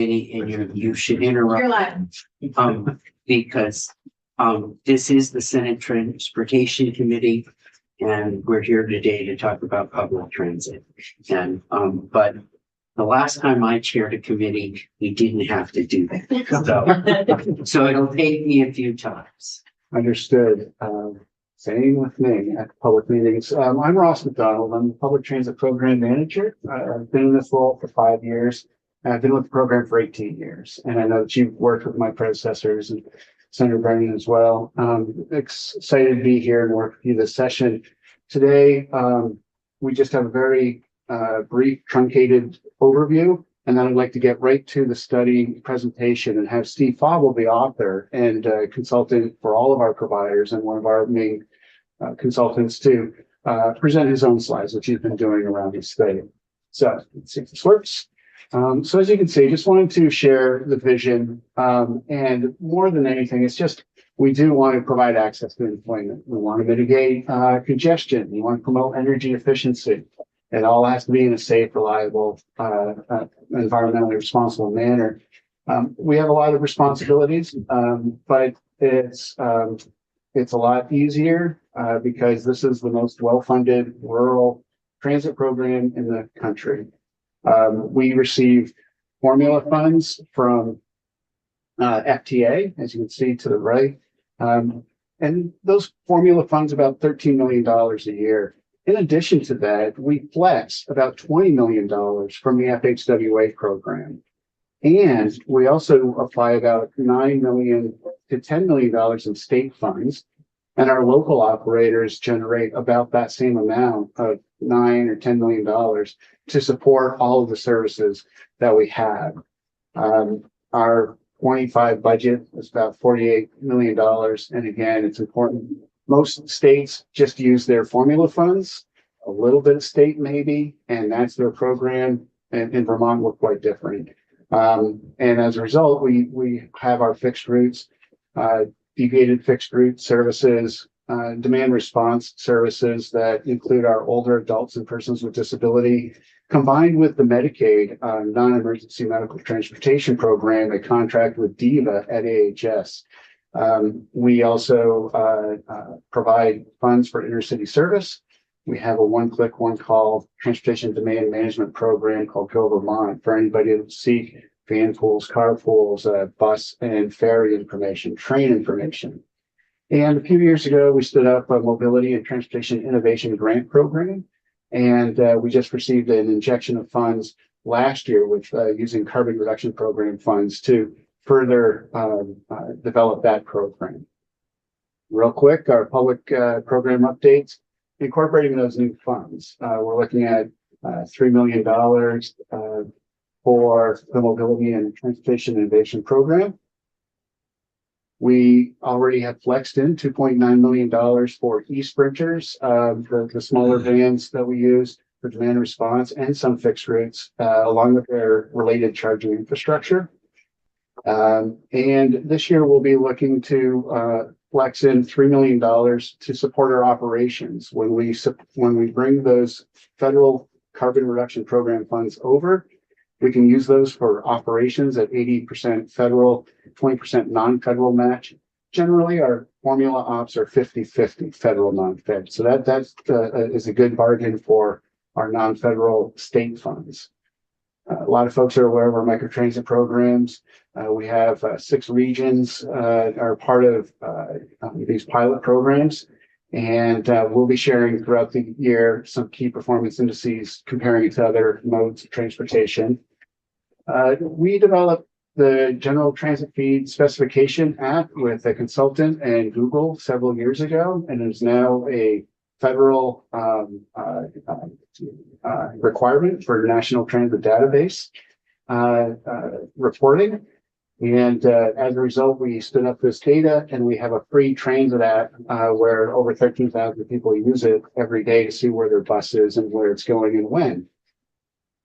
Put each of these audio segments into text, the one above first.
and you should interrupt. You're live. Because this is the Senate Transportation Committee, and we're here today to talk about public transit. And but the last time I chaired a committee, we didn't have to do that. So it'll take me a few times. Understood. Same with me at public meetings. I'm Ross McDonald. I'm the Public Transit Program Manager. I've been in this role for 5 years. I've been with the program for 18 years. And I know that you've worked with my predecessors and Senator Brennan as well. Excited to be here and work with you this session. Today, we just have a very brief, truncated overview. And then I'd like to get right to the study presentation and have Steve Fauble, the author and consultant for all of our providers and one of our main consultants, to present his own slides, which he's been doing around the study. So let's see if this works. So as you can see, just wanted to share the vision. And more than anything, it's just we do want to provide access to employment. We want to mitigate congestion. We want to promote energy efficiency. It all has to be in a safe, reliable, environmentally responsible manner. We have a lot of responsibilities, but it's a lot easier because this is the most well-funded rural transit program in the country. We receive formula funds from FTA, as you can see to the right, and those formula funds about $13 million a year. In addition to that, we flex about $20 million from the FHWA program. And we also apply about $9 million to $10 million in state funds. And our local operators generate about that same amount of $9 or $10 million to support all of the services that we have. Our 25 budget is about $48 million. And again, it's important. Most states just use their formula funds, a little bit of state maybe, and that's their program. And in Vermont, we're quite different. And as a result, we have our fixed routes, deviated fixed route services, demand response services that include our older adults and persons with disability, combined with the Medicaid non-emergency medical transportation program, a contract with DEVA at AHS. We also provide funds for intercity service. We have a one-click, one-call transportation demand management program called Go Vermont for anybody that seek van pools, car pools, bus and ferry information, train information. And a few years ago, we stood up a mobility and transportation innovation grant program. And we just received an injection of funds last year with using carbon reduction program funds to further develop that program. Real quick, our public program updates, incorporating those new funds. We're looking at $3 million for the Mobility and Transportation Innovation Program. We already have flexed in $2.9 million for e-sprinters, the smaller vans that we use for demand response, and some fixed routes, along with their related charging infrastructure. And this year we'll be looking to flex in $3 million to support our operations. When we bring those federal carbon reduction program funds over, we can use those for operations at 80% federal, 20% non-federal match. Generally, our formula ops are 50-50 federal, non-fed. So that is a good bargain for our non-federal state funds. A lot of folks are aware of our microtransit programs. We have 6 regions are part of these pilot programs. And we'll be sharing throughout the year some key performance indices, comparing it to other modes of transportation. We developed the General Transit Feed Specification app with a consultant and Google several years ago, and is now a federal requirement for National Transit Database reporting. And as a result, we stood up this data, and we have a free transit app where over 13,000 people use it every day to see where their bus is and where it's going and when.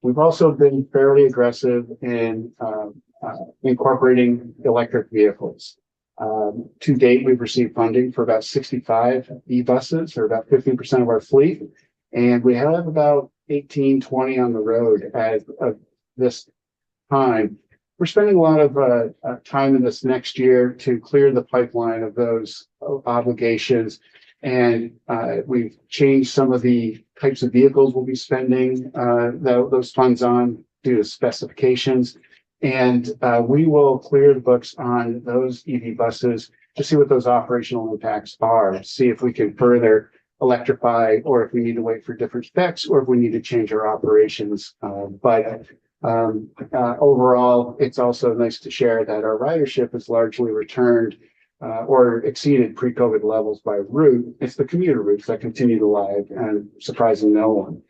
We've also been fairly aggressive in incorporating electric vehicles. To date, we've received funding for about 65 e-buses, or about 15% of our fleet. And we have about 18, 20 on the road as of this time. we're spending a lot of time in this next year to clear the pipeline of those obligations. And we've changed some of the types of vehicles we'll be spending those funds on due to specifications. And we will clear the books on those EV buses to see what those operational impacts are, see if we can further electrify, or if we need to wait for different specs, or if we need to change our operations. Overall, it's also nice to share that our ridership has largely returned or exceeded pre-COVID levels by route. It's the commuter routes that continue to lag, and surprising no one.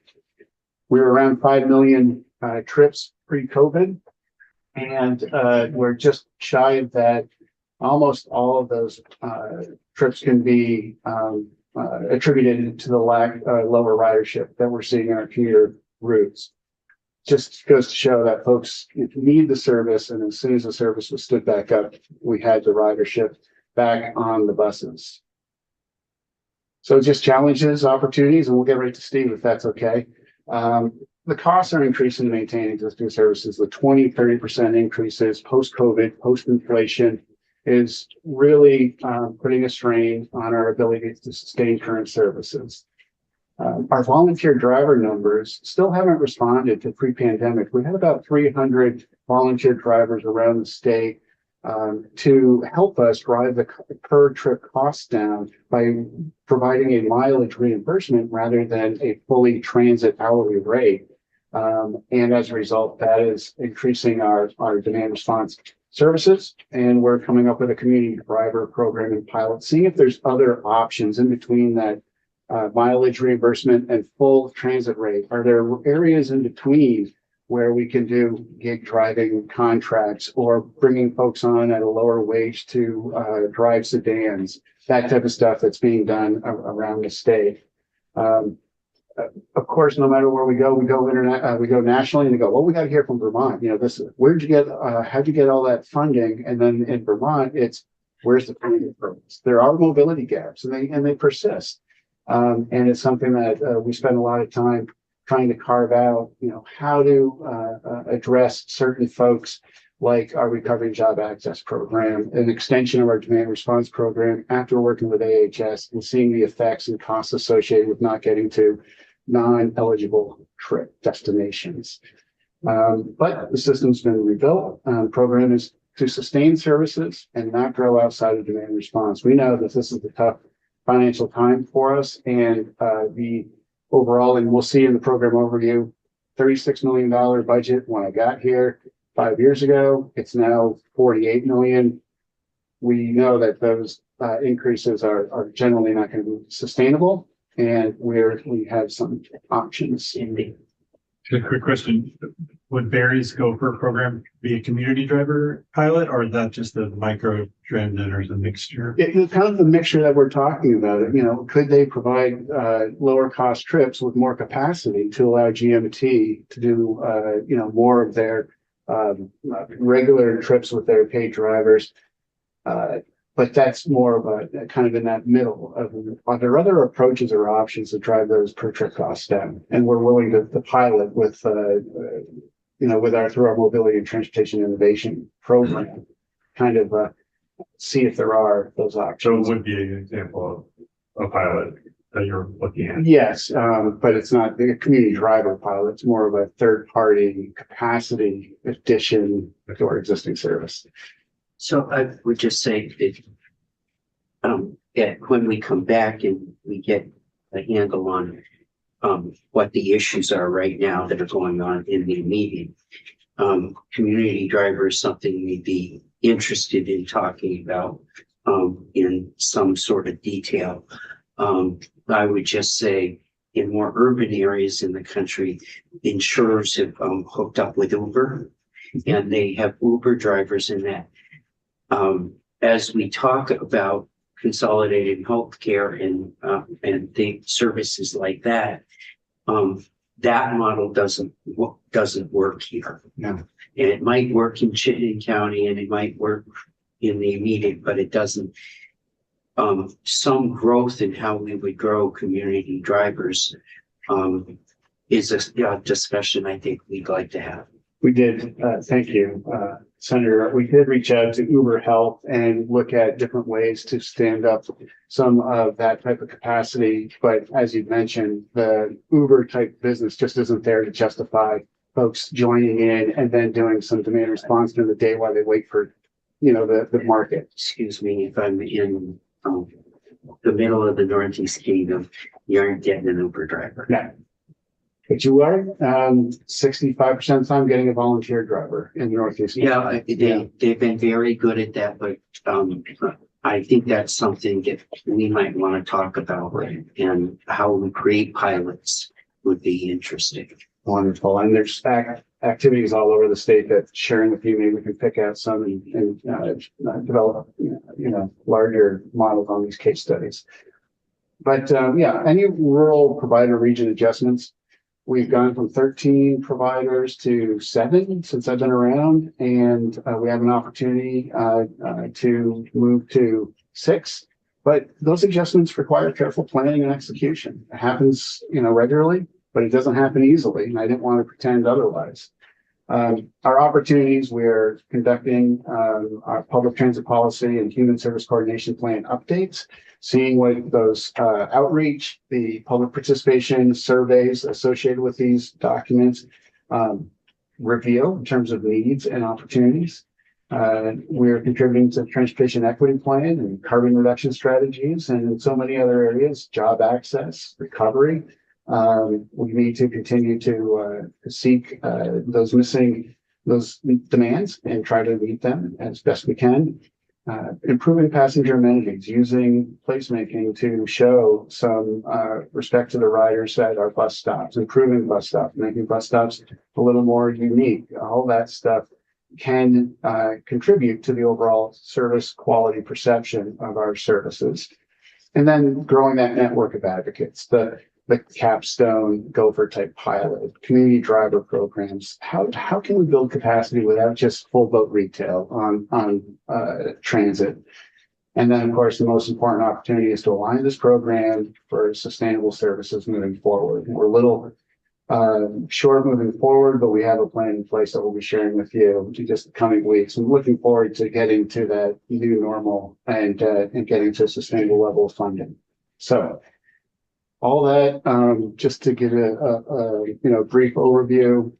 We were around 5 million trips pre-COVID, and we're just shy of that. Almost all of those trips can be attributed to the lower ridership that we're seeing in our commuter routes. Just goes to show that folks need the service, and as soon as the service was stood back up, we had the ridership back on the buses. So just challenges, opportunities, and we'll get right to Steve if that's okay. The costs are increasing to maintain existing services. The 20-30% increases post-COVID, post-inflation is really putting a strain on our ability to sustain current services. Our volunteer driver numbers still haven't responded to pre-pandemic. We had about 300 volunteer drivers around the state to help us drive the per trip costs down by providing a mileage reimbursement rather than a fully transit hourly rate. And as a result, that is increasing our demand response services. And we're coming up with a community driver program and pilot, seeing if there's other options in between that mileage reimbursement and full transit rate. Are there areas in between where we can do gig driving contracts, or bringing folks on at a lower wage to drive sedans, that type of stuff that's being done around the state. Of course, no matter where we go nationally, and they go, well, we got to hear from Vermont. You know, this, how'd you get all that funding? And then in Vermont, it's, where's the funding programs? There are mobility gaps, and they persist. And it's something that we spend a lot of time trying to carve out, you know, how to address certain folks, like our Recovery Job Access Program, an extension of our demand response program after working with AHS and seeing the effects and costs associated with not getting to non-eligible trip destinations. But the system's been rebuilt. The program is to sustain services and not grow outside of demand response. We know that this is a tough financial time for us, and the overall, and we'll see in the program overview, $36 million budget when I got here 5 years ago. It's now 48 million. We know that those increases are generally not going to be sustainable, and we have some options. A quick question. Would Barry's Gopher program be a community driver pilot, or is that just a micro transit, or is it a mixture? It's kind of the mixture that we're talking about. You know, could they provide lower cost trips with more capacity to allow GMT to do, you know, more of their regular trips with their paid drivers? But that's more of a kind of in that middle of, are there other approaches or options to drive those per trip costs down? And we're willing to pilot with, you know, through our mobility and transportation innovation program, kind of see if there are those options. So it would be an example of a pilot that you're looking at. Yes, but it's not a community driver pilot. It's more of a third party capacity addition to our existing service. So I would just say that when we come back and we get a handle on what the issues are right now that are going on in the immediate, community driver is something we'd be interested in talking about in some sort of detail. I would just say in more urban areas in the country, insurers have hooked up with Uber, and they have Uber drivers in that. As we talk about consolidated healthcare and the services like that, that model doesn't work here. Yeah. And it might work in Chittenden County, and it might work in the immediate, but it doesn't. Some growth in how we would grow community drivers is a discussion I think we'd like to have. We did, thank you, Senator. We did reach out to Uber Health and look at different ways to stand up some of that type of capacity. But as you mentioned, the Uber type business just isn't there to justify folks joining in and then doing some demand response during the day while they wait for, the market. Excuse me if I'm in, the middle of the Northeast Kingdom, you aren't getting an Uber driver. Yeah. But you are, 65% of the time getting a volunteer driver in the Northeast. Yeah, they've been very good at that, but, I think that's something that we might want to talk about, and how we create pilots would be interesting. Wonderful. And there's activities all over the state that sharing with you, maybe we can pick out some and develop, larger models on these case studies. But any rural provider region adjustments, we've gone from 13 providers to 7 since I've been around, and we have an opportunity to move to 6. But those adjustments require careful planning and execution. It happens, regularly, but it doesn't happen easily, and I didn't want to pretend otherwise. Our opportunities, we're conducting our public transit policy and human service coordination plan updates, seeing what those outreach, the public participation surveys associated with these documents reveal in terms of needs and opportunities. We're contributing to the transportation equity plan and carbon reduction strategies, and in so many other areas, job access, recovery. We need to continue to seek those demands and try to meet them as best we can. Improving passenger amenities, using placemaking to show some respect to the riders at our bus stops, improving bus stops, making bus stops a little more unique. All that stuff can contribute to the overall service quality perception of our services. And then growing that network of advocates, the capstone Gopher type pilot, community driver programs. How can we build capacity without just full boat retail on transit? And then, of course, the most important opportunity is to align this program for sustainable services moving forward. We're a little short moving forward, but we have a plan in place that we'll be sharing with you in just the coming weeks. I'm looking forward to getting to that new normal and getting to a sustainable level of funding. So all that, just to give a brief overview.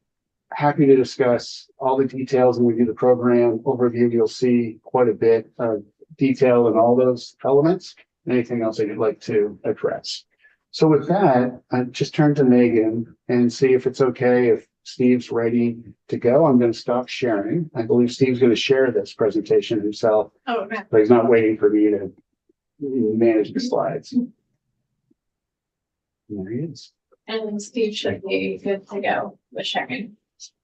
Happy to discuss all the details when we do the program overview. You'll see quite a bit of detail in all those elements. Anything else that you'd like to address? So with that, I just turn to Megan and see if it's okay if Steve's ready to go. I'm going to stop sharing. I believe Steve's going to share this presentation himself. Oh, okay. But he's not waiting for me to manage the slides. There he is. And Steve should be good to go with sharing.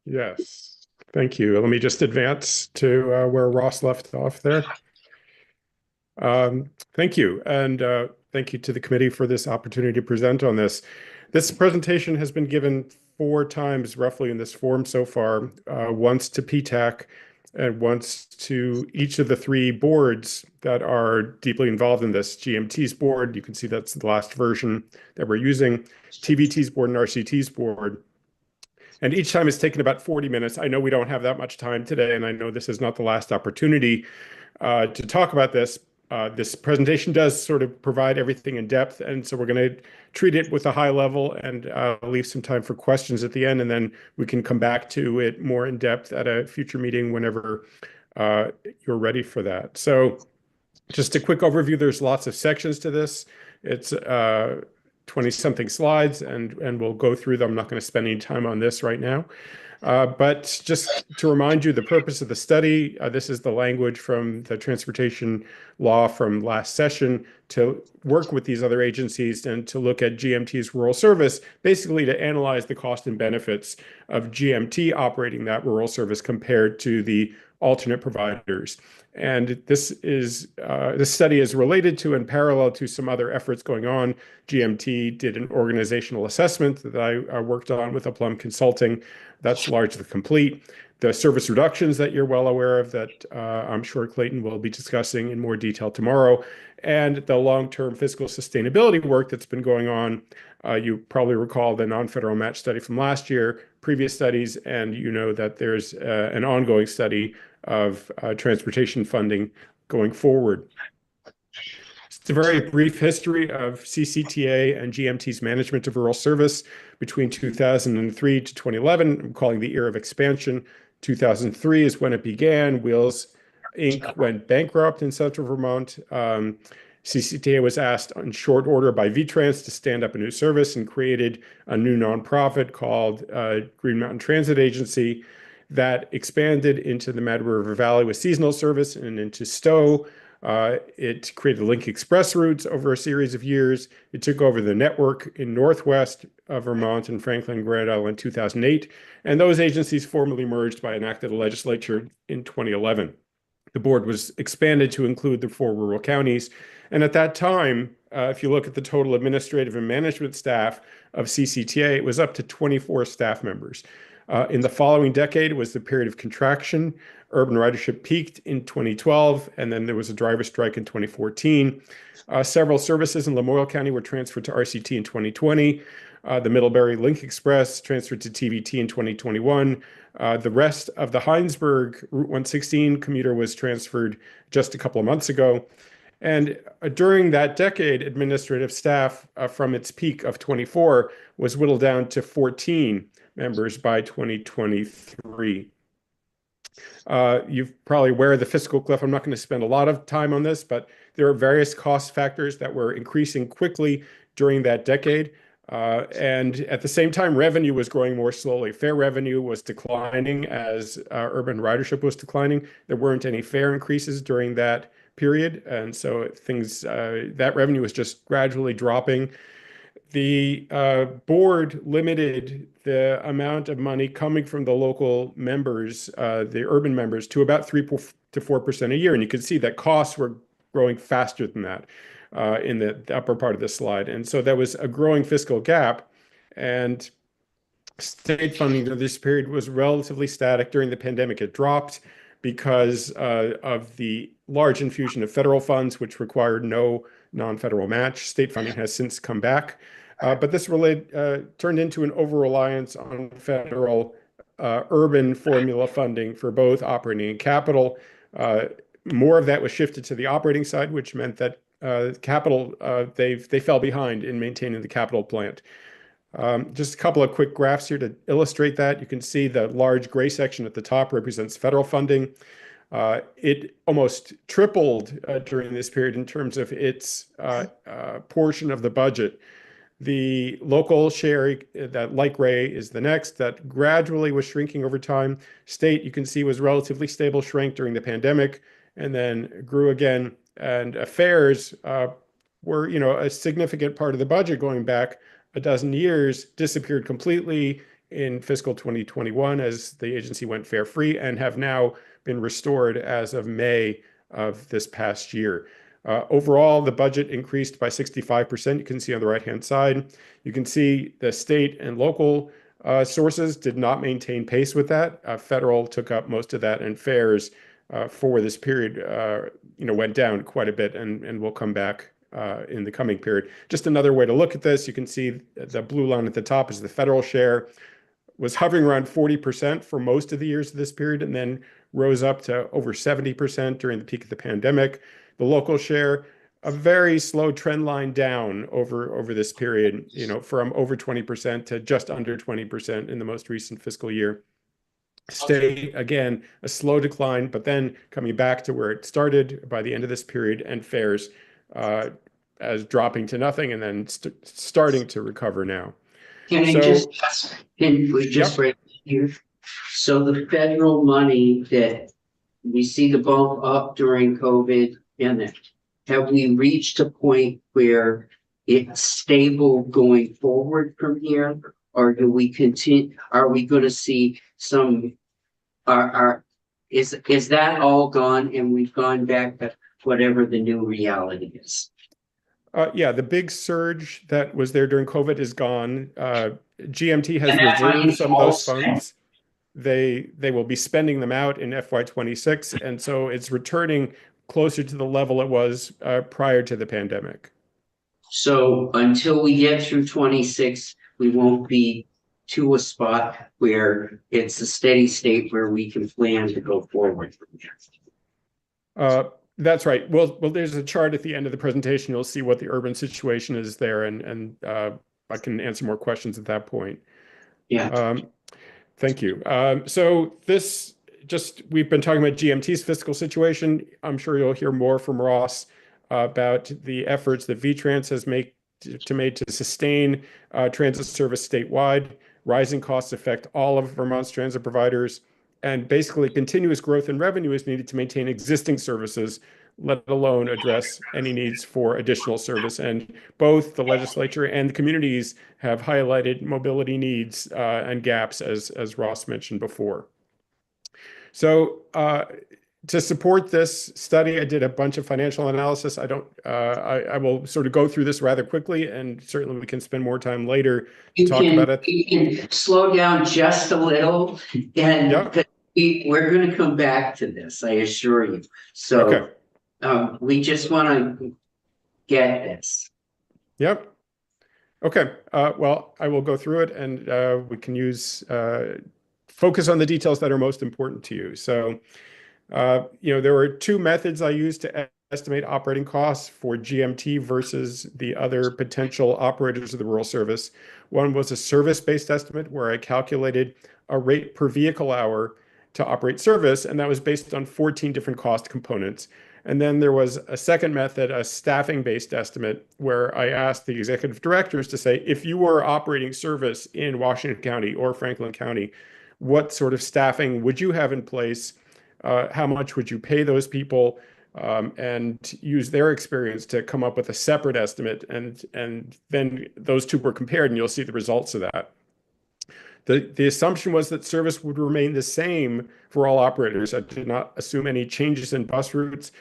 Yes, thank you. Let me just advance to where Ross left off there. Thank you. And thank you to the committee for this opportunity to present on this. This presentation has been given 4 times roughly in this form so far, once to PTAC and once to each of the 3 boards that are deeply involved in this. GMT's board, you can see that's the last version that we're using, TVT's board and RCT's board. And each time it's taken about 40 minutes. I know we don't have that much time today, and I know this is not the last opportunity to talk about this. This presentation does sort of provide everything in depth, and so we're going to treat it with a high level and leave some time for questions at the end, and then we can come back to it more in depth at a future meeting whenever you're ready for that. So just a quick overview, there's lots of sections to this. It's 20-something slides, and we'll go through them. I'm not going to spend any time on this right now. But just to remind you, the purpose of the study, this is the language from the transportation law from last session, to work with these other agencies and to look at GMT's rural service, basically to analyze the cost and benefits of GMT operating that rural service compared to the alternate providers. And this study is related to and parallel to some other efforts going on. GMT did an organizational assessment that I worked on with Aplum Consulting. That's largely complete. The service reductions that you're well aware of that I'm sure Clayton will be discussing in more detail tomorrow, and the long-term fiscal sustainability work that's been going on. You probably recall the non-federal match study from last year. previous studies, and you know that there's an ongoing study of transportation funding going forward. It's a very brief history of CCTA and GMT's management of rural service between 2003 to 2011. I'm calling the era of expansion. 2003 is when it began. Wheels Inc. went bankrupt in central Vermont. CCTA was asked in short order by VTrans to stand up a new service and created a new nonprofit called Green Mountain Transit Agency that expanded into the Mad River Valley with seasonal service and into Stowe. It created Link Express routes over a series of years. It took over the network in Northwest Vermont and Franklin Grand Island in 2008. And those agencies formally merged by an act of the legislature in 2011. The board was expanded to include the 4 rural counties. And at that time, if you look at the total administrative and management staff of CCTA, it was up to 24 staff members. In the following decade was the period of contraction. Urban ridership peaked in 2012, and then there was a driver strike in 2014. Several services in Lamoille County were transferred to RCT in 2020. The Middlebury Link Express transferred to TVT in 2021. The rest of the Heinsberg Route 116 commuter was transferred just a couple of months ago. And during that decade, administrative staff from its peak of 24 was whittled down to 14 members by 2023. You're probably aware of the fiscal cliff. I'm not going to spend a lot of time on this, but there are various cost factors that were increasing quickly during that decade. And at the same time, revenue was growing more slowly. Fare revenue was declining as urban ridership was declining. There weren't any fare increases during that period. And so that revenue was just gradually dropping. The board limited the amount of money coming from the local members, the urban members, to about 3 to 4% a year. And you can see that costs were growing faster than that in the upper part of the slide. And so there was a growing fiscal gap. And state funding during this period was relatively static. During the pandemic, it dropped because of the large infusion of federal funds, which required no non-federal match. State funding has since come back. But this turned into an over-reliance on federal urban formula funding for both operating and capital. More of that was shifted to the operating side, which meant that capital, they fell behind in maintaining the capital plant. Just a couple of quick graphs here to illustrate that. You can see the large gray section at the top represents federal funding. It almost tripled during this period in terms of its portion of the budget. The local share, that light gray is the next, that gradually was shrinking over time. State, you can see, was relatively stable, shrank during the pandemic, and then grew again. And affairs were, a significant part of the budget going back a dozen years, disappeared completely in fiscal 2021 as the agency went fare-free, and have now been restored as of May of this past year. Overall, the budget increased by 65%. You can see on the right-hand side. You can see the state and local sources did not maintain pace with that. Federal took up most of that, and fares for this period, went down quite a bit, and will come back in the coming period. Just another way to look at this, you can see the blue line at the top is the federal share, was hovering around 40% for most of the years of this period, and then rose up to over 70% during the peak of the pandemic. The local share, a very slow trend line down over this period, from over 20% to just under 20% in the most recent fiscal year. State, again, a slow decline, but then coming back to where it started by the end of this period, and fares as dropping to nothing, and then starting to recover now. Can we just break here? So the federal money that we see the bump up during COVID, and have we reached a point where it's stable going forward from here? Or do we continue? Are we going to see some? Is that all gone and we've gone back to whatever the new reality is? Yeah, the big surge that was there during COVID is gone. GMT has reserved some of those funds. They will be spending them out in FY26, and so it's returning closer to the level it was prior to the pandemic. So until we get through 26, we won't be to a spot where it's a steady state where we can plan to go forward from there. That's right. Well, there's a chart at the end of the presentation. You'll see what the urban situation is there, and I can answer more questions at that point. Yeah, Thank you. So we've been talking about GMT's fiscal situation. I'm sure you'll hear more from Ross about the efforts that VTrans has made to sustain transit service statewide. Rising costs affect all of Vermont's transit providers, and basically continuous growth in revenue is needed to maintain existing services, let alone address any needs for additional service. And both the legislature and the communities have highlighted mobility needs and gaps, as Ross mentioned before. So to support this study, I did a bunch of financial analysis. I will sort of go through this rather quickly, and certainly we can spend more time later to talk about it. You can slow down just a little, and Yeah. we're going to come back to this, I assure you. So Okay. we just want to get this. Yep. Okay. Well, I will go through it, and we can focus on the details that are most important to you. So, there were two methods I used to estimate operating costs for GMT versus the other potential operators of the rural service. One was a service-based estimate where I calculated a rate per vehicle hour to operate service, and that was based on 14 different cost components. And then there was a second method, a staffing-based estimate, where I asked the executive directors to say, if you were operating service in Washington County or Franklin County, what sort of staffing would you have in place? How much would you pay those people? And use their experience to come up with a separate estimate. And then those two were compared, and you'll see the results of that. The assumption was that service would remain the same for all operators. I did not assume any changes in bus routes,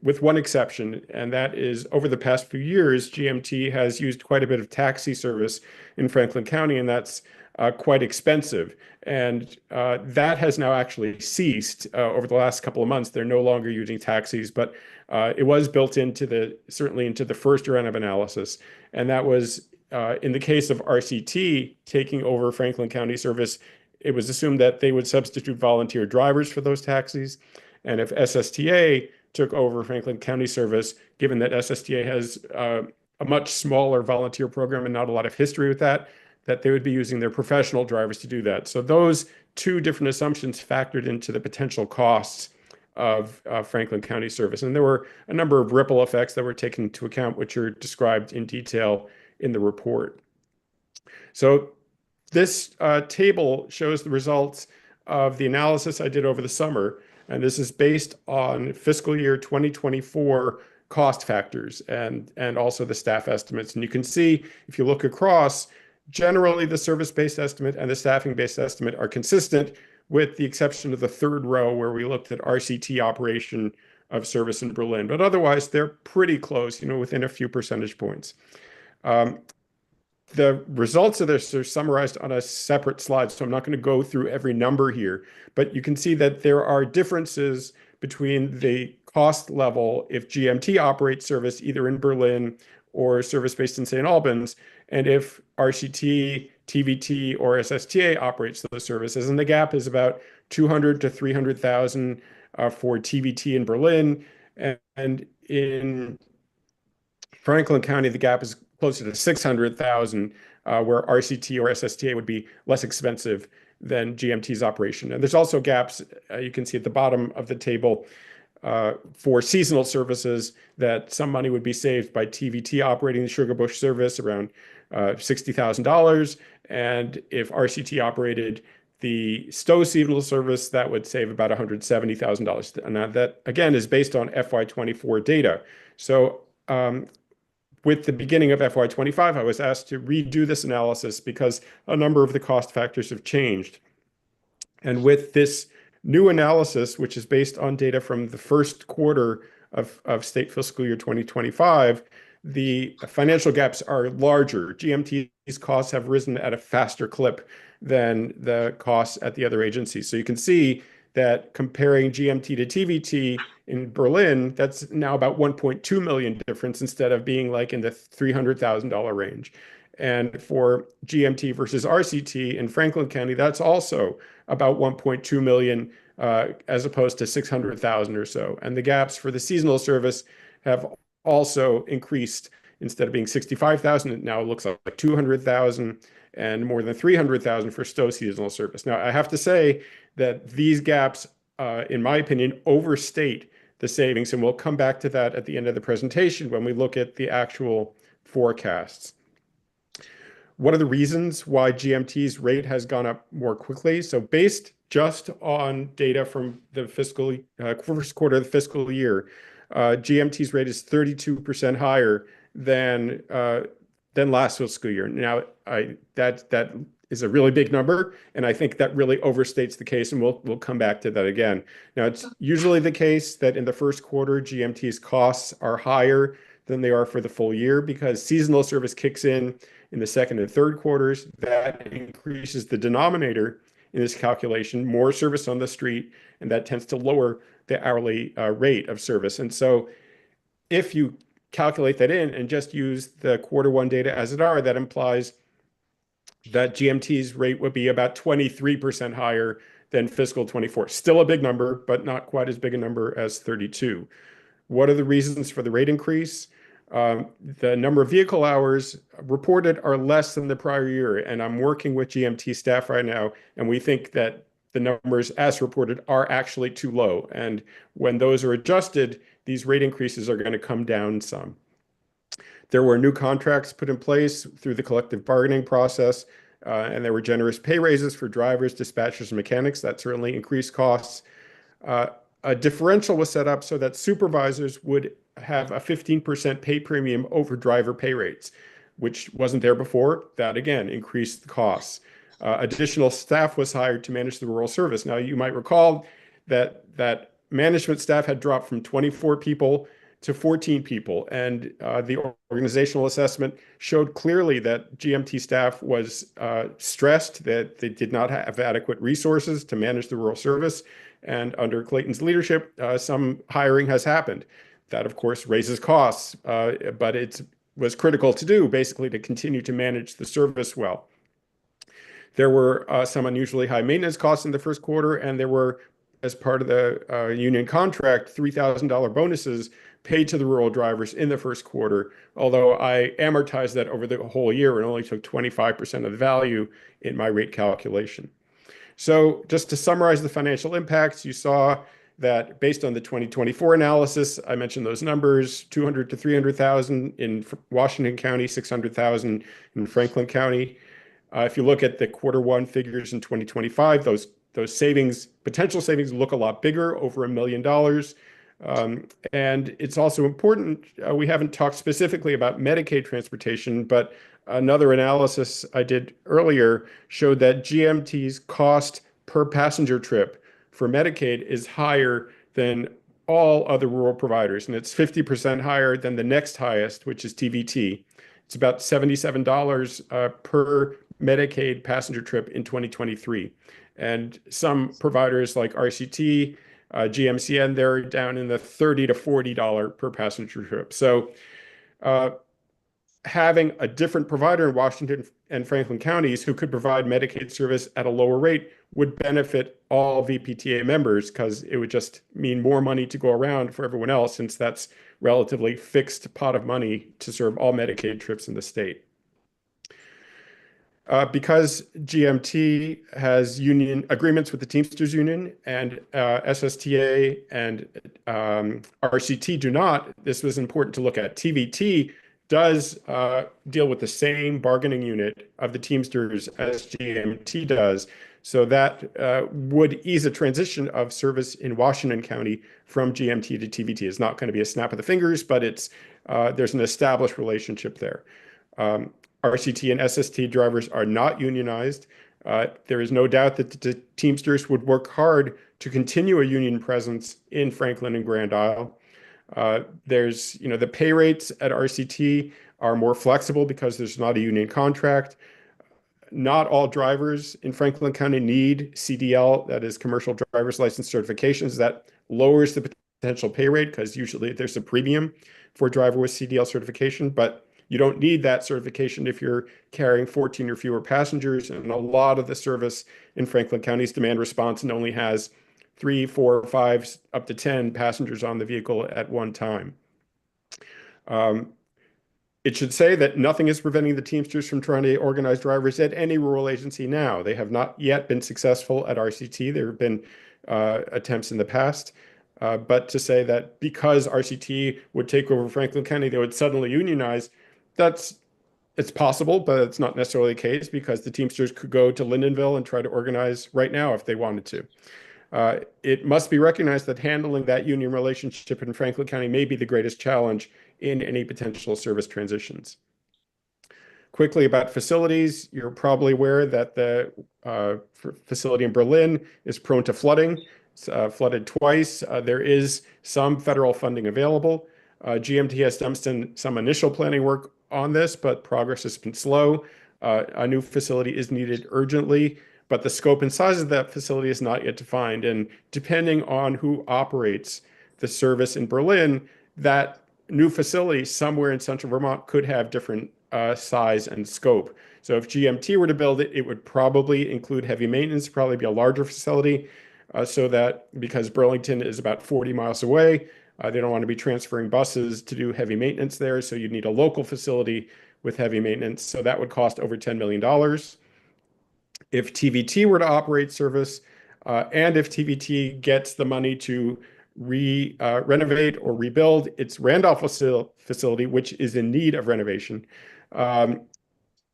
with one exception, and that is over the past few years, GMT has used quite a bit of taxi service in Franklin County, and that's quite expensive. And that has now actually ceased over the last couple of months. They're no longer using taxis, but it was built certainly into the first round of analysis. And that was in the case of RCT taking over Franklin County service, it was assumed that they would substitute volunteer drivers for those taxis. And if SSTA took over Franklin County service, given that SSTA has a much smaller volunteer program and not a lot of history with that they would be using their professional drivers to do that. So those two different assumptions factored into the potential costs of Franklin County service. And there were a number of ripple effects that were taken into account, which are described in detail in the report. So this table shows the results of the analysis I did over the summer. And this is based on fiscal year 2024 cost factors and also the staff estimates. And you can see, if you look across, generally the service-based estimate and the staffing-based estimate are consistent, with the exception of the third row where we looked at RCT operation of service in Berlin. But otherwise, they're pretty close, within a few percentage points. The results of this are summarized on a separate slide, so I'm not going to go through every number here, but you can see that there are differences between the cost level if GMT operates service either in Berlin or service based in St. Albans, and if RCT, TVT, or SSTA operates those services. And the gap is about 200 to 300,000 for TVT in Berlin, and in Franklin County, the gap is closer to 600,000, where RCT or SSTA would be less expensive than GMT's operation. And there's also gaps, you can see at the bottom of the table, for seasonal services, that some money would be saved by TVT operating the Sugar Bush service, around $60,000. And if RCT operated the Stowe seasonal service, that would save about $170,000. And that, again, is based on FY24 data. So with the beginning of FY25, I was asked to redo this analysis because a number of the cost factors have changed. And with this new analysis, which is based on data from the first quarter of state fiscal year 2025, the financial gaps are larger. GMT's costs have risen at a faster clip than the costs at the other agencies. So you can see that comparing GMT to TVT in Berlin, that's now about 1.2 million difference instead of being like in the $300,000 range. And for GMT versus RCT in Franklin County, that's also about 1.2 million as opposed to 600,000 or so. And the gaps for the seasonal service have also increased. Instead of being 65,000, it now looks like 200,000 and more than 300,000 for Stowe seasonal service. Now, I have to say that these gaps, in my opinion, overstate the savings, and we'll come back to that at the end of the presentation when we look at the actual forecasts. What are the reasons why GMT's rate has gone up more quickly? So based just on data from the fiscal first quarter of the fiscal year, GMT's rate is 32% higher than last fiscal year. Now, that is a really big number, and I think that really overstates the case, and we'll come back to that again. Now, it's usually the case that in the first quarter, GMT's costs are higher than they are for the full year because seasonal service kicks in the second and third quarters. That increases the denominator in this calculation, more service on the street, and that tends to lower the hourly rate of service. And so if you calculate that in and just use the quarter one data as it are, that implies that GMT's rate would be about 23% higher than fiscal 24. Still a big number, but not quite as big a number as 32. What are the reasons for the rate increase? The number of vehicle hours reported are less than the prior year, and I'm working with GMT staff right now, and we think that the numbers as reported are actually too low. And when those are adjusted, these rate increases are going to come down some. There were new contracts put in place through the collective bargaining process, and there were generous pay raises for drivers, dispatchers, and mechanics. That certainly increased costs. A differential was set up so that supervisors would have a 15% pay premium over driver pay rates, which wasn't there before. That, again, increased the costs. Additional staff was hired to manage the rural service. Now, you might recall that management staff had dropped from 24 people to 14 people, and the organizational assessment showed clearly that GMT staff was stressed, that they did not have adequate resources to manage the rural service. And under Clayton's leadership, some hiring has happened. That, of course, raises costs, but it was critical to do, basically, to continue to manage the service well. There were some unusually high maintenance costs in the first quarter, and there were, as part of the union contract, $3,000 bonuses paid to the rural drivers in the first quarter, although I amortized that over the whole year and only took 25% of the value in my rate calculation. So just to summarize the financial impacts, you saw that based on the 2024 analysis, I mentioned those numbers, 200 to 300,000 in Washington County, 600,000 in Franklin County. If you look at the quarter one figures in 2025, those savings, potential savings, look a lot bigger, over $1 million. And it's also important, we haven't talked specifically about Medicaid transportation, but another analysis I did earlier showed that GMT's cost per passenger trip for Medicaid is higher than all other rural providers, and it's 50% higher than the next highest, which is TVT. It's about $77 per Medicaid passenger trip in 2023. And some providers like RCT, GMCN, they're down in the $30 to $40 per passenger trip. So having a different provider in Washington and Franklin counties who could provide Medicaid service at a lower rate would benefit all VPTA members, because it would just mean more money to go around for everyone else, since that's relatively fixed pot of money to serve all Medicaid trips in the state. Because GMT has union agreements with the Teamsters Union and SSTA and RCT do not, this was important to look at. TVT does deal with the same bargaining unit of the Teamsters as GMT does. So that would ease a transition of service in Washington County from GMT to TVT. It's not going to be a snap of the fingers, but it's there's an established relationship there. RCT and SST drivers are not unionized. There is no doubt that the Teamsters would work hard to continue a union presence in Franklin and Grand Isle. There's, the pay rates at RCT are more flexible because there's not a union contract. Not all drivers in Franklin County need CDL, that is commercial driver's license certifications. That lowers the potential pay rate because usually there's a premium for a driver with CDL certification, but You don't need that certification if you're carrying 14 or fewer passengers. And a lot of the service in Franklin County's demand response and only has 3, 4, 5, up to 10 passengers on the vehicle at one time. It should say that nothing is preventing the Teamsters from trying to organize drivers at any rural agency now. They have not yet been successful at RCT. There have been attempts in the past. But to say that because RCT would take over Franklin County, they would suddenly unionize, it's possible, but it's not necessarily the case because the Teamsters could go to Lyndonville and try to organize right now if they wanted to. It must be recognized that handling that union relationship in Franklin County may be the greatest challenge in any potential service transitions. Quickly about facilities, you're probably aware that the facility in Berlin is prone to flooding. It's flooded twice. There is some federal funding available. GMT has done some initial planning work on this, but progress has been slow. A new facility is needed urgently, but the scope and size of that facility is not yet defined. And depending on who operates the service in Berlin, that new facility somewhere in central Vermont could have different size and scope. So if GMT were to build it, it would probably include heavy maintenance, probably be a larger facility, so that because Burlington is about 40 miles away, they don't want to be transferring buses to do heavy maintenance there. So you'd need a local facility with heavy maintenance. So that would cost over $10 million. If TVT were to operate service, and if TVT gets the money to renovate or rebuild its Randolph facility, which is in need of renovation,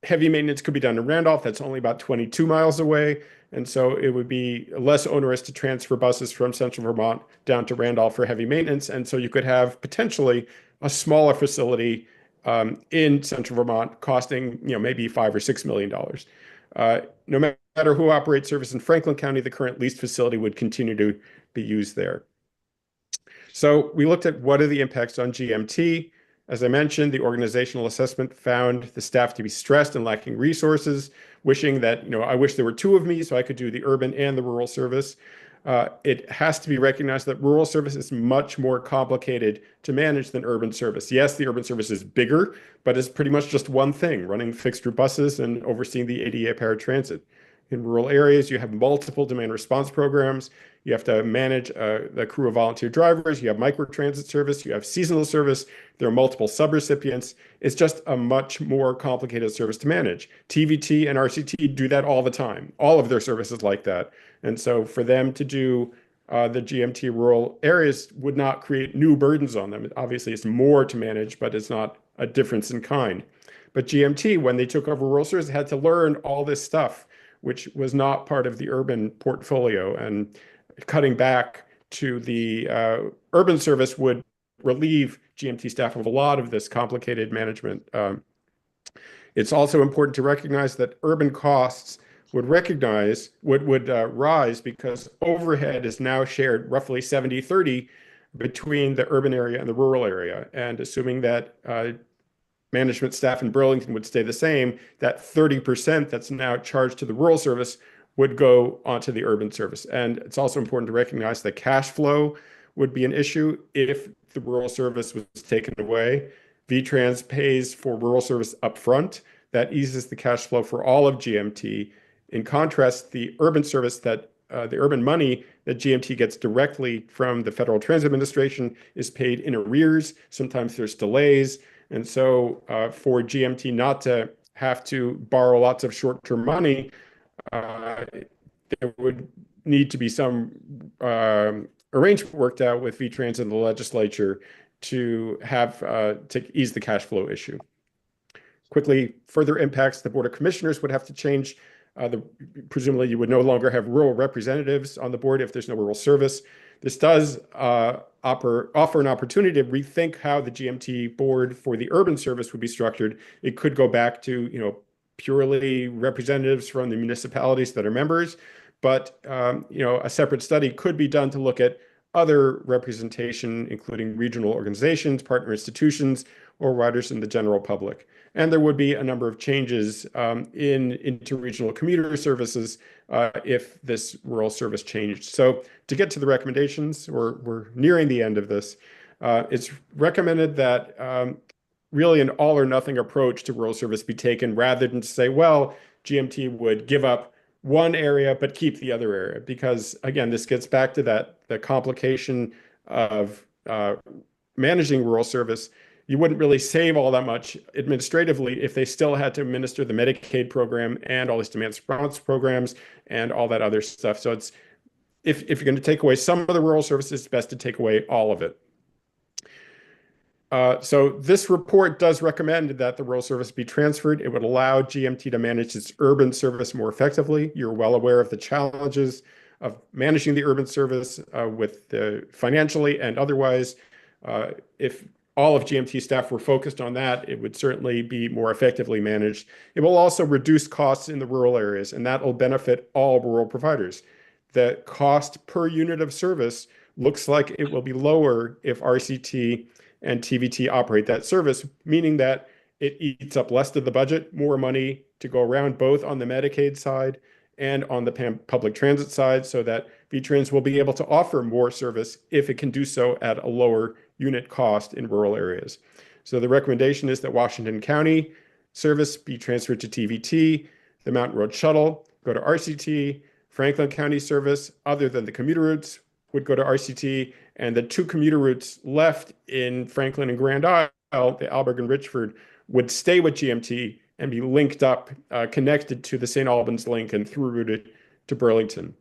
heavy maintenance could be done in Randolph. That's only about 22 miles away. And so it would be less onerous to transfer buses from central Vermont down to Randolph for heavy maintenance. And so you could have potentially a smaller facility in central Vermont costing, maybe $5 or $6 million. No matter who operates service in Franklin County, the current leased facility would continue to be used there. So we looked at what are the impacts on GMT. As I mentioned, the organizational assessment found the staff to be stressed and lacking resources, wishing that, I wish there were two of me so I could do the urban and the rural service. It has to be recognized that rural service is much more complicated to manage than urban service. Yes, the urban service is bigger, but it's pretty much just one thing, running fixed route buses and overseeing the ADA paratransit. In rural areas, you have multiple demand response programs. You have to manage the crew of volunteer drivers. You have microtransit service. You have seasonal service. There are multiple subrecipients. It's just a much more complicated service to manage. TVT and RCT do that all the time. All of their services like that. And so for them to do the GMT rural areas would not create new burdens on them. Obviously, it's more to manage, but it's not a difference in kind. But GMT, when they took over rural service, had to learn all this stuff, which was not part of the urban portfolio. And cutting back to the urban service would relieve GMT staff of a lot of this complicated management. It's also important to recognize that urban costs would rise because overhead is now shared roughly 70-30 between the urban area and the rural area. And assuming that management staff in Burlington would stay the same, that 30% that's now charged to the rural service would go onto the urban service. And it's also important to recognize that cash flow would be an issue if the rural service was taken away. VTrans pays for rural service upfront. That eases the cash flow for all of GMT. In contrast, the urban service the urban money that GMT gets directly from the Federal Transit Administration is paid in arrears. Sometimes there's delays. And so for GMT not to have to borrow lots of short-term money, there would need to be some arrangement worked out with VTrans and the legislature to have to ease the cash flow issue. Quickly, further impacts, the Board of Commissioners would have to change. Presumably, you would no longer have rural representatives on the board if there's no rural service. This does offer an opportunity to rethink how the GMT board for the urban service would be structured. It could go back to, purely representatives from the municipalities that are members, but, a separate study could be done to look at other representation, including regional organizations, partner institutions, or riders in the general public. And there would be a number of changes in interregional commuter services if this rural service changed. So to get to the recommendations, we're nearing the end of this. It's recommended that really an all or nothing approach to rural service be taken rather than to say, well, GMT would give up one area but keep the other area. Because again, this gets back to the complication of managing rural service. You wouldn't really save all that much administratively if they still had to administer the Medicaid program and all these demand response programs and all that other stuff. So it's if you're going to take away some of the rural services, it's best to take away all of it. So this report does recommend that the rural service be transferred. It would allow GMT to manage its urban service more effectively. You're well aware of the challenges of managing the urban service with the financially and otherwise. If all of GMT staff were focused on that, it would certainly be more effectively managed. It will also reduce costs in the rural areas, and that will benefit all rural providers. The cost per unit of service looks like it will be lower if RCT and TVT operate that service, meaning that it eats up less of the budget, more money to go around, both on the Medicaid side and on the public transit side, so that VTrans will be able to offer more service if it can do so at a lower unit cost in rural areas. So the recommendation is that Washington County service be transferred to TVT, the Mountain Road Shuttle go to RCT, Franklin County service, other than the commuter routes, would go to RCT, and the two commuter routes left in Franklin and Grand Isle, the Alberg and Richford, would stay with GMT and be linked up, connected to the St. Albans link and through routed to Burlington.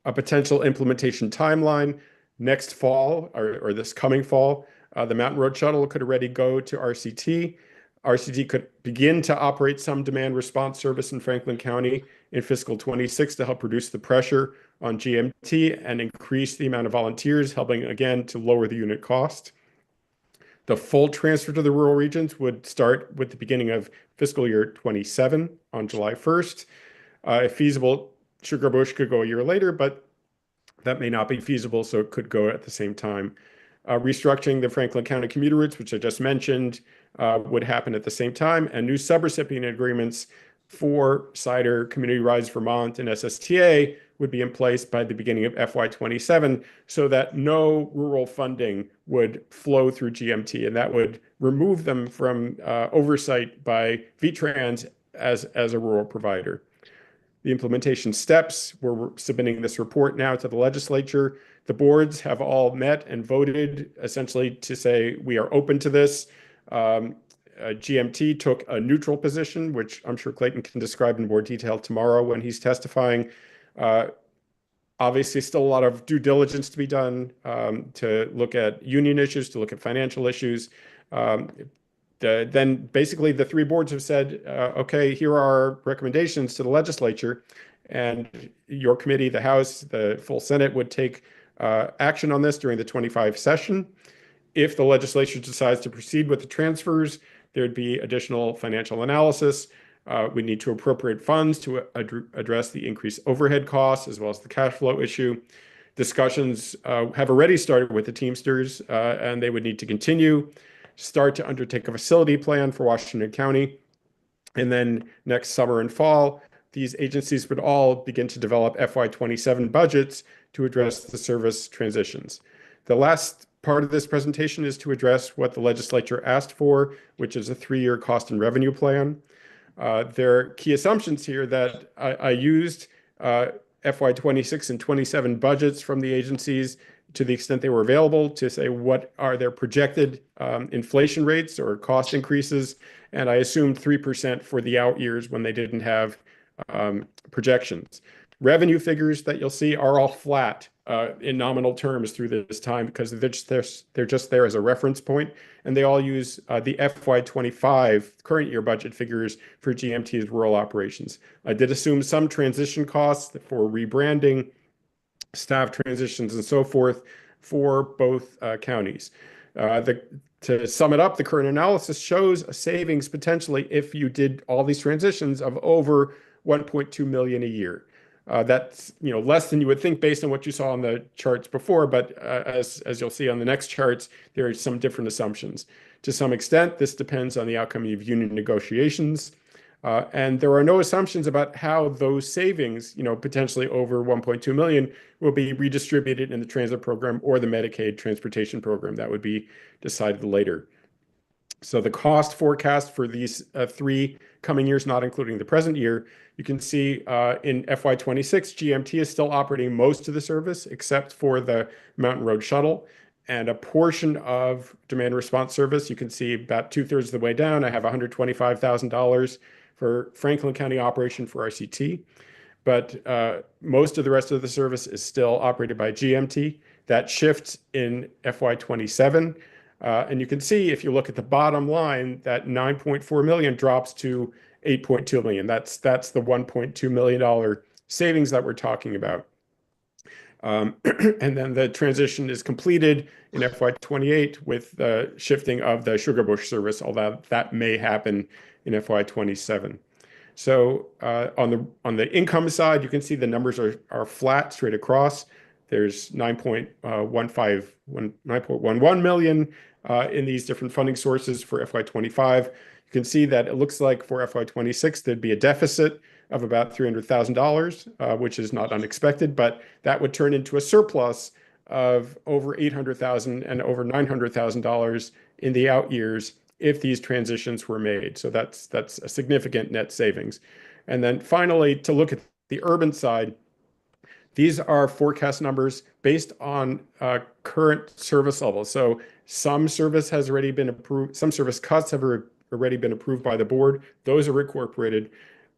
A potential implementation timeline next fall or this coming fall, the Mountain Road Shuttle could already go to RCT. RCT could begin to operate some demand response service in Franklin County in fiscal 26 to help reduce the pressure on GMT and increase the amount of volunteers, helping again to lower the unit cost. The full transfer to the rural regions would start with the beginning of fiscal year 27 on July 1st. If feasible, Sugar Bush could go a year later, but that may not be feasible, so it could go at the same time. Restructuring the Franklin County commuter routes, which I just mentioned, would happen at the same time, and new subrecipient agreements for Cider, Community Rise Vermont, and SSTA would be in place by the beginning of FY27, so that no rural funding would flow through GMT, and that would remove them from oversight by VTrans as a rural provider. The implementation steps, we're submitting this report now to the legislature. The boards have all met and voted essentially to say we are open to this. GMT took a neutral position, which I'm sure Clayton can describe in more detail tomorrow when he's testifying. Obviously, still a lot of due diligence to be done to look at union issues, to look at financial issues. Then basically the three boards have said, okay, here are our recommendations to the legislature, and your committee, the House, the full Senate would take action on this during the 25 session. If the legislature decides to proceed with the transfers, there'd be additional financial analysis. We need to appropriate funds to address the increased overhead costs as well as the cash flow issue. Discussions have already started with the Teamsters, and they would need to continue, start to undertake a facility plan for Washington County. And then next summer and fall, these agencies would all begin to develop FY27 budgets to address the service transitions. The last part of this presentation is to address what the legislature asked for, which is a 3-year cost and revenue plan. There are key assumptions here that I used FY26 and 27 budgets from the agencies to the extent they were available to say what are their projected inflation rates or cost increases. And I assumed 3% for the out years when they didn't have projections. Revenue figures that you'll see are all flat in nominal terms through this time because they're just there as a reference point, and they all use the FY25 current year budget figures for GMT's rural operations. I did assume some transition costs for rebranding, staff transitions, and so forth for both counties. To sum it up, the current analysis shows a savings potentially if you did all these transitions of over 1.2 million a year. That's less than you would think based on what you saw on the charts before, but as you'll see on the next charts, there are some different assumptions. To some extent, this depends on the outcome of union negotiations, and there are no assumptions about how those savings, potentially over 1.2 million, will be redistributed in the transit program or the Medicaid transportation program. That would be decided later. So the cost forecast for these 3 coming years, not including the present year, you can see in FY26, GMT is still operating most of the service except for the Mountain Road Shuttle and a portion of demand response service. You can see about 2/3 of the way down. I have $125,000 for Franklin County operation for RCT, but most of the rest of the service is still operated by GMT. That shifts in FY27. And you can see if you look at the bottom line, that 9.4 million drops to 8.2 million. That's the $1.2 million savings that we're talking about. And then the transition is completed in FY28 with the shifting of the Sugarbush service, although that may happen in FY27. So on the income side, you can see the numbers are flat straight across. There's 9.11 million in these different funding sources for FY25. You can see that it looks like for FY26 there'd be a deficit of about $300,000, which is not unexpected, but that would turn into a surplus of over $800,000 and over $900,000 in the out years if these transitions were made. So that's a significant net savings. And then finally, to look at the urban side, these are forecast numbers based on current service levels. So some service has already been approved. Some service cuts have already been approved by the board. Those are incorporated.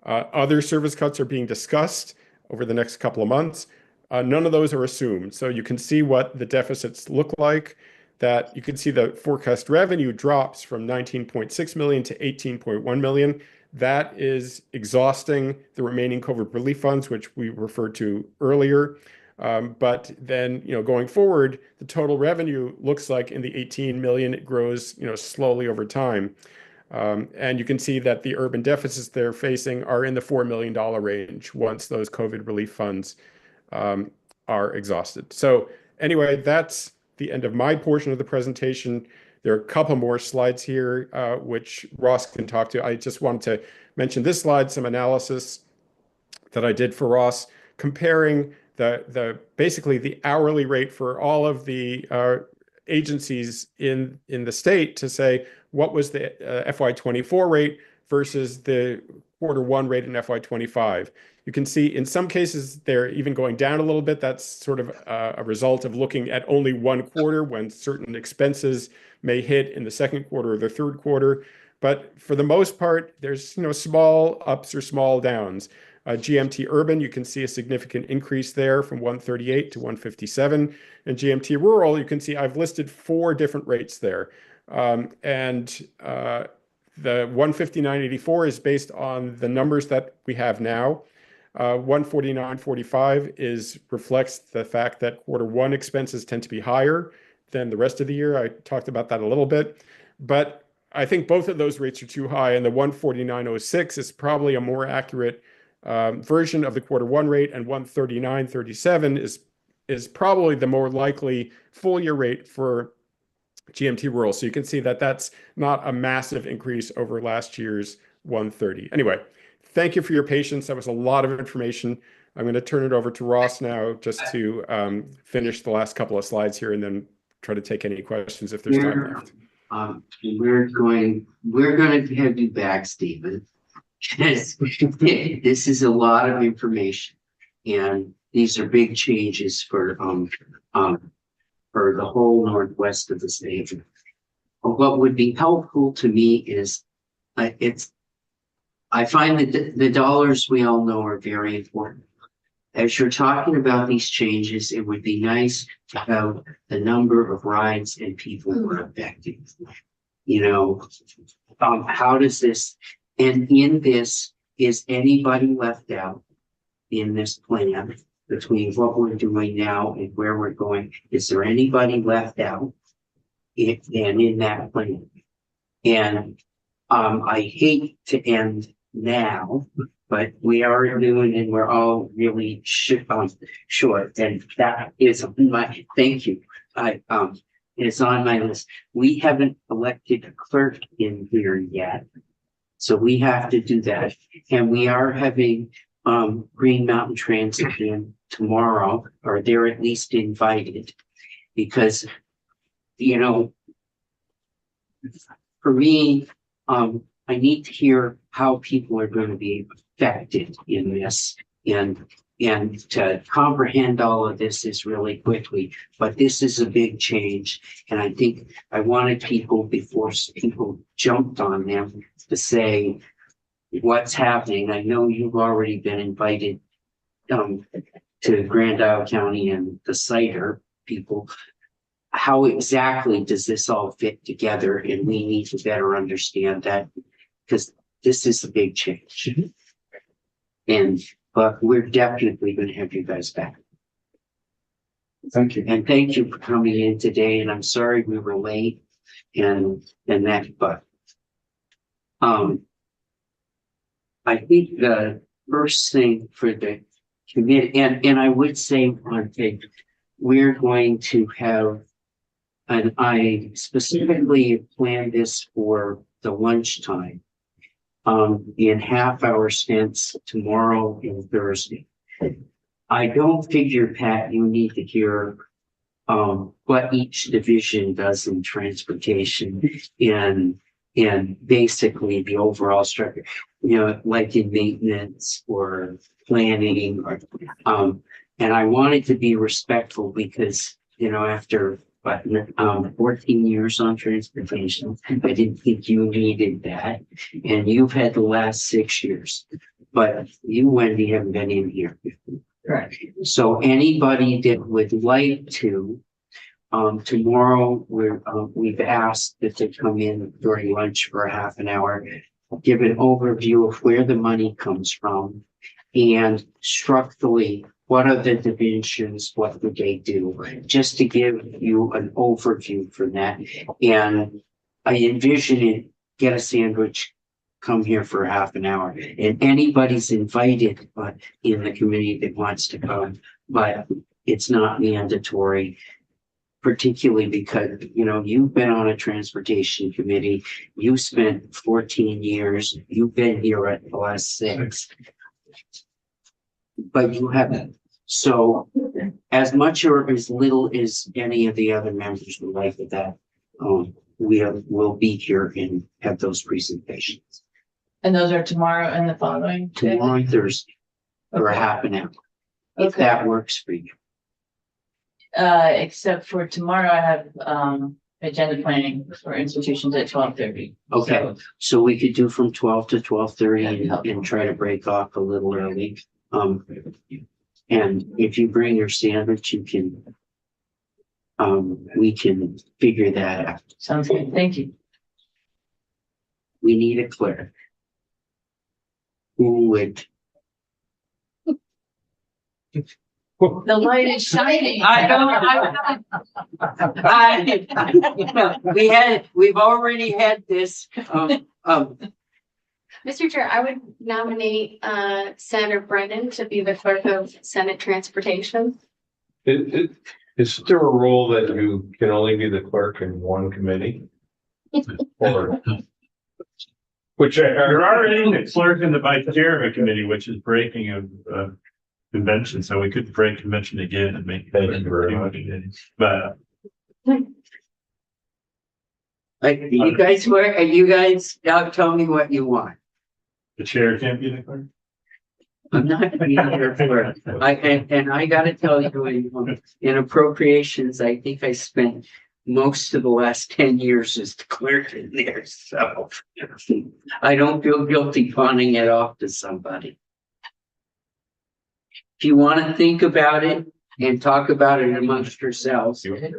Other service cuts are being discussed over the next couple of months. None of those are assumed. So you can see what the deficits look like. That you can see the forecast revenue drops from 19.6 million to 18.1 million. That is exhausting the remaining COVID relief funds, which we referred to earlier. But then, going forward, the total revenue looks like in the 18 million, it grows, slowly over time. And you can see that the urban deficits they're facing are in the $4 million range once those COVID relief funds are exhausted. So anyway, that's the end of my portion of the presentation. There are a couple more slides here, which Ross can talk to. I just wanted to mention this slide, some analysis that I did for Ross, comparing basically the hourly rate for all of the agencies in the state to say what was the FY24 rate versus the Q1 rate in FY25. You can see in some cases they're even going down a little bit. That's sort of a result of looking at only one quarter when certain expenses may hit in the second quarter or the third quarter. But for the most part, there's small ups or small downs. GMT Urban, you can see a significant increase there from 138 to 157. And GMT Rural, you can see I've listed 4 different rates there. The 159.84 is based on the numbers that we have now. 149.45 reflects the fact that Q1 expenses tend to be higher than the rest of the year. I talked about that a little bit, but I think both of those rates are too high, and the 149.06 is probably a more accurate version of the Q1 rate, and 139.37 is probably the more likely full year rate for GMT Rural. So you can see that that's not a massive increase over last year's 130. Anyway, thank you for your patience. That was a lot of information. I'm going to turn it over to Ross now just to finish the last couple of slides here and then try to take any questions if there's time left. We're going to have you back, Stephen. This is a lot of information, and these are big changes for the whole northwest of the state. What would be helpful to me is I find that the dollars we all know are very important. As you're talking about these changes, it would be nice to have the number of rides and people who are affected. How does this, and in this, is anybody left out in this plan between what we're doing now and where we're going? Is there anybody left out in that plan? And I hate to end now, but we are doing, and we're all really short, and that is my thank you. It's on my list. We haven't elected a clerk in here yet, so we have to do that. And we are having Green Mountain Transit in tomorrow, or they're at least for me, I need to hear how people are going to be affected in this, and to comprehend all of this is really quickly, but this is a big change. And I think I wanted people, before people jumped on them, to say what's happening. I know you've already been invited to Grand Isle County and the CIDR people. How exactly does this all fit together? And we need to better understand that, because this is a big change. But we're definitely going to have you guys back. Thank you. And thank you for coming in today. And I'm sorry we were late and that, but I think the first thing for the committee, and I would say one thing, we're going to have, and I specifically planned this for the lunchtime, in half-hour stints tomorrow and Thursday. I don't figure, Pat, you need to hear what each division does in transportation and basically the overall structure, you know, like in maintenance or planning or and I wanted to be respectful because, you know, after 14 years on transportation, I didn't think you needed that. And you've had the last 6 years, but you, Wendy, haven't been in here. Right. So anybody that would like to, tomorrow we've asked that they come in during lunch for a half an hour, give an overview of where the money comes from, and structurally, what are the divisions, what do they do, just to give you an overview for that. And I envision it, get a sandwich, come here for half an hour, and anybody's invited, but in the committee that wants to come, but it's not mandatory, particularly because, you know, you've been on a transportation committee, you spent 14 years, you've been here at the last 6, but you haven't. So as much or as little as any of the other members would like of that, we'll be here and have those presentations. And those are tomorrow and the following day? Tomorrow and Thursday, or a half an hour, if Okay. that works for you. Except for tomorrow, I have agenda planning for institutions at 12:30. Okay, so we could do from 12 to 12:30 That'd be helpful. and try to break off a little early. And if you bring your sandwich, you can, we can figure that out. Sounds good. Thank you. We need a clerk. Who would? The light is shining. We've already had this, Mr. Chair, I would nominate Senator Brennan to be the clerk of Senate Transportation. Is there a rule that you can only be the clerk in one committee? Or? Which You're are, already the clerk and the vice chair of a committee, which is breaking of convention, so we could break convention again and make. Thank you very much. But you guys now tell me what you want. the chair can't be the clerk? I'm not being here for, and I gotta tell you, in appropriations, I think I spent most of the last 10 years as the clerk in there, so I don't feel guilty pawning it off to somebody. If you want to think about it and talk about it amongst yourselves. I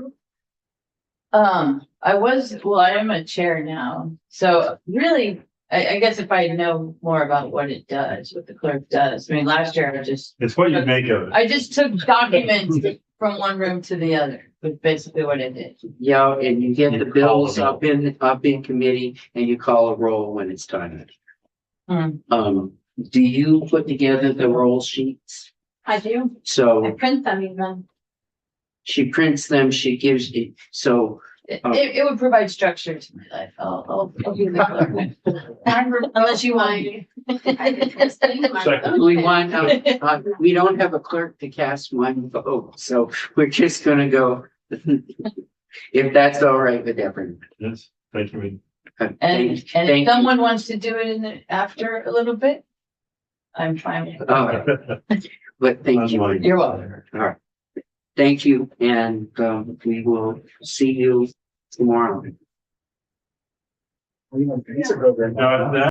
am a chair now. So really, I guess if I know more about what it does, what the clerk does. I mean, last year It's what you make of it. I just took documents from one room to the other, was basically what I did. Yeah, and you get the You bills call up in committee and you call a roll when it's time. Hmm. Do you put together the roll sheets? I do. So I print them even. she prints them, she gives it, so It would provide structure to my life. I'll be the clerk. Unless you want. we want, we don't have a clerk to cast one vote, so we're just gonna go. If that's all right with everyone. Yes, thank you. And Oh, thank if you. someone wants to do it in the, after a little bit, I'm fine with it. But thank you. You're welcome. All right. Thank you, and we will see you tomorrow. It's a program. That